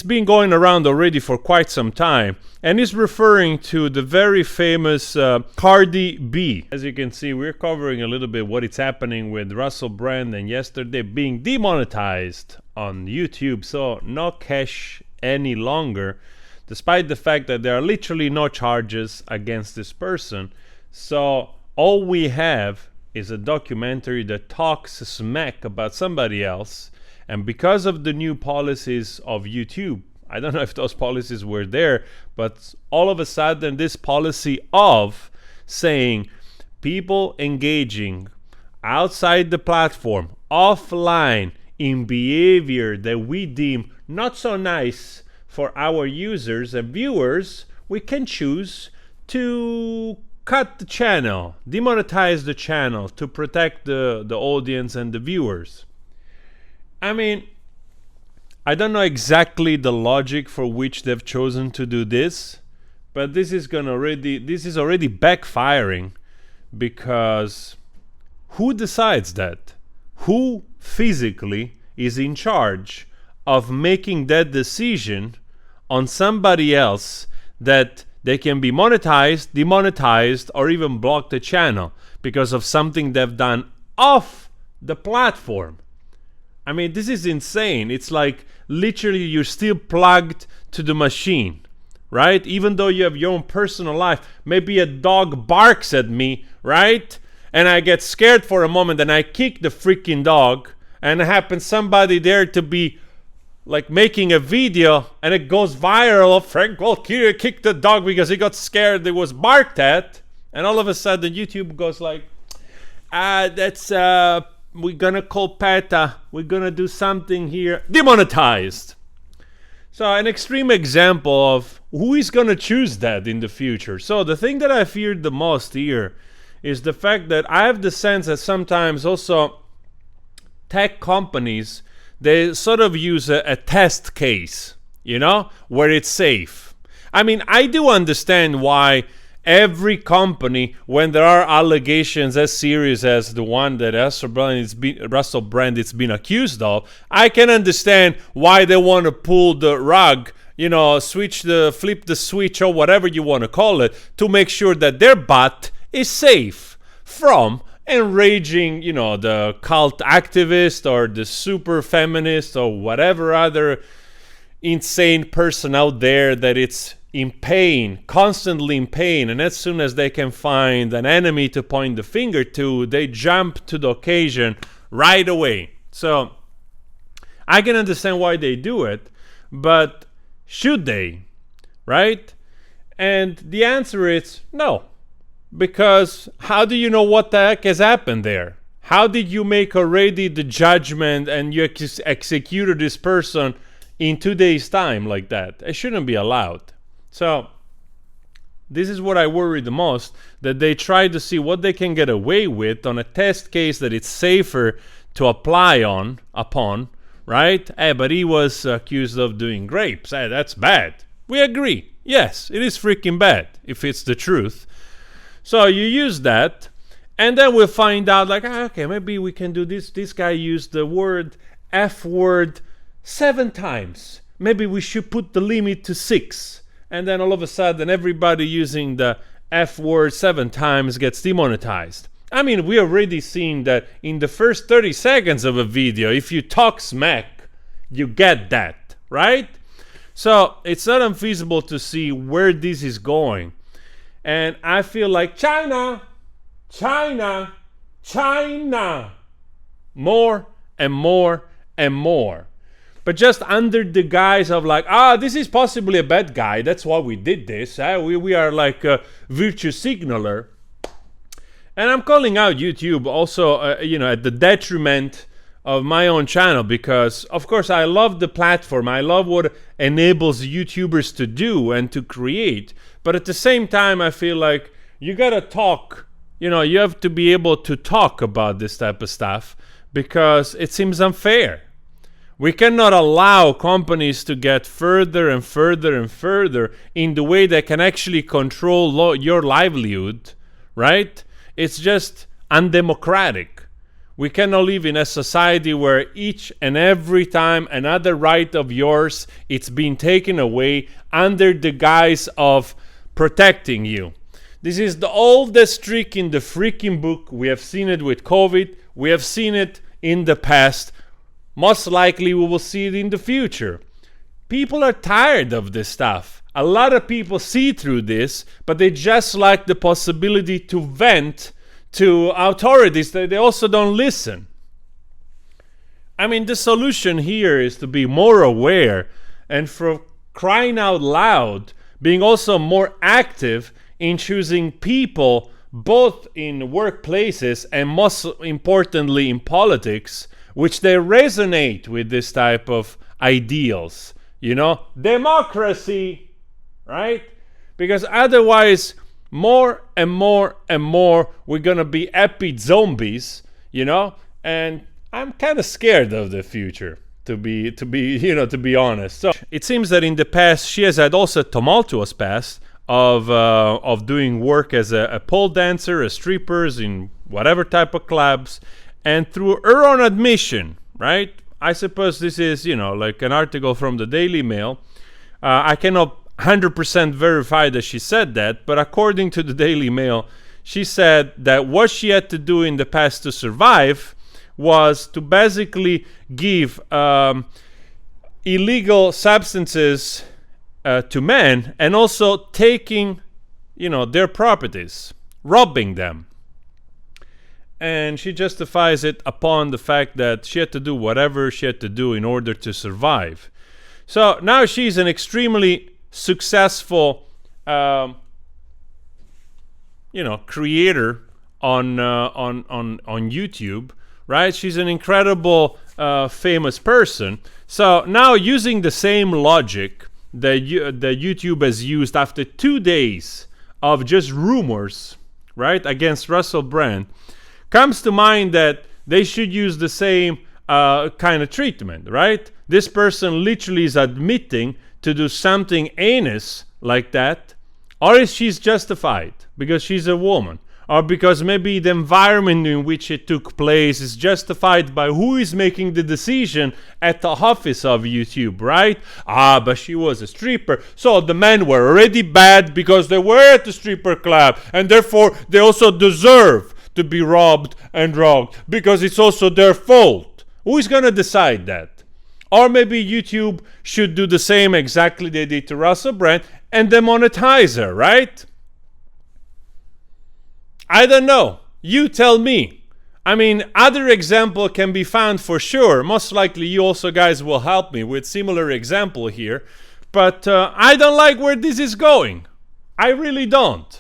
it's been going around already for quite some time, and is referring to the very famous Cardi B. As you can see, we're covering a little bit what is happening with Russell Brand and Yesterday being demonetized on YouTube, so no cash any longer, despite the fact that there are literally no charges against this person. So all we have is a documentary that talks smack about somebody else, and because of the new policies of YouTube, I don't know if those policies were there, but all of a sudden this policy of saying people engaging outside the platform, offline, in behavior that we deem not so nice for our users and viewers, we can choose to cut the channel, demonetize the channel to protect the audience and the viewers. I mean, I don't know exactly the logic for which they've chosen to do this, but this is already backfiring, because who decides that? Who physically is in charge of making that decision on somebody else that they can be monetized, demonetized, or even block the channel because of something they've done off the platform? I mean, this is insane. It's like literally you're still plugged to the machine, right? Even though you have your own personal life, maybe a dog barks at me, right? And I get scared for a moment and I kick the freaking dog, and it happens somebody there to be like making a video and it goes viral of Frank Valkyria kicked the dog because he got scared, it was barked at, and all of a sudden YouTube goes like, we're gonna call PETA, we're gonna do something here, demonetized. So an extreme example of who is gonna choose that in the future. So the thing that I feared the most here is the fact that I have the sense that sometimes also tech companies, they sort of use a test case, you know, where it's safe. I mean, I do understand why every company, when there are allegations as serious as the one that Russell Brand has been accused of, I can understand why they want to pull the rug, you know, flip the switch or whatever you want to call it, to make sure that their butt is safe from enraging, you know, the cult activist or the super feminist or whatever other insane person out there that it's in pain, constantly in pain, and as soon as they can find an enemy to point the finger to, they jump to the occasion right away. So I can understand why they do it, but should they, right? And the answer is no, because how do you know what the heck has happened there? How did you make already the judgment and you executed this person in 2 days' time like that? It shouldn't be allowed. So this is what I worry the most, that they try to see what they can get away with on a test case that it's safer to apply upon, right? But he was accused of doing grapes. That's bad. We agree. Yes, it is freaking bad if it's the truth. So you use that, and then we'll find out like, okay, maybe we can do this. This guy used the F word 7 times. Maybe we should put the limit to 6. And then all of a sudden, everybody using the F word 7 times gets demonetized. I mean, we already seen that in the first 30 seconds of a video, if you talk smack, you get that, right? So it's not unfeasible to see where this is going. And I feel like China, more and more and more. But just under the guise of like, this is possibly a bad guy, that's why we did this. We are like a virtue signaler. And I'm calling out YouTube also, at the detriment of my own channel, because of course I love the platform. I love what enables YouTubers to do and to create. But at the same time, I feel like you gotta talk. You have to be able to talk about this type of stuff, because it seems unfair. We cannot allow companies to get further and further and further in the way they can actually control your livelihood, right? It's just undemocratic. We cannot live in a society where each and every time another right of yours it's being taken away under the guise of protecting you. This is the oldest trick in the freaking book. We have seen it with COVID. We have seen it in the past. Most likely we will see it in the future. People are tired of this stuff. A lot of people see through this, but they just like the possibility to vent to authorities that they also don't listen. I mean, the solution here is to be more aware and, for crying out loud, being also more active in choosing people both in workplaces and most importantly in politics, which they resonate with this type of ideals. You know, democracy, right? Because otherwise, more and more and more, we're gonna be epi zombies, you know? And I'm kind of scared of the future, to be honest. So it seems that in the past, she has had also a tumultuous past of doing work as a pole dancer, as strippers in whatever type of clubs, and through her own admission, right? I suppose this is, like an article from the Daily Mail. I cannot 100% verify that she said that, but according to the Daily Mail, she said that what she had to do in the past to survive was to basically give illegal substances to men, and also taking, their properties, robbing them. And she justifies it upon the fact that she had to do whatever she had to do in order to survive. So now she's an extremely successful, creator on YouTube, right? She's an incredible, famous person. So now, using the same logic that YouTube has used after 2 days of just rumors, right, against Russell Brand, comes to mind that they should use the same kind of treatment, right? This person literally is admitting to do something heinous like that, or is she's justified because she's a woman, or because maybe the environment in which it took place is justified by who is making the decision at the office of YouTube, right? But she was a stripper, so the men were already bad because they were at the stripper club, and therefore they also deserve to be robbed and drugged because it's also their fault. Who is going to decide that? Or maybe YouTube should do the same exactly they did to Russell Brand and demonetize her, right? I don't know. You tell me. I mean, other example can be found for sure. Most likely you also guys will help me with similar example here. But I don't like where this is going. I really don't.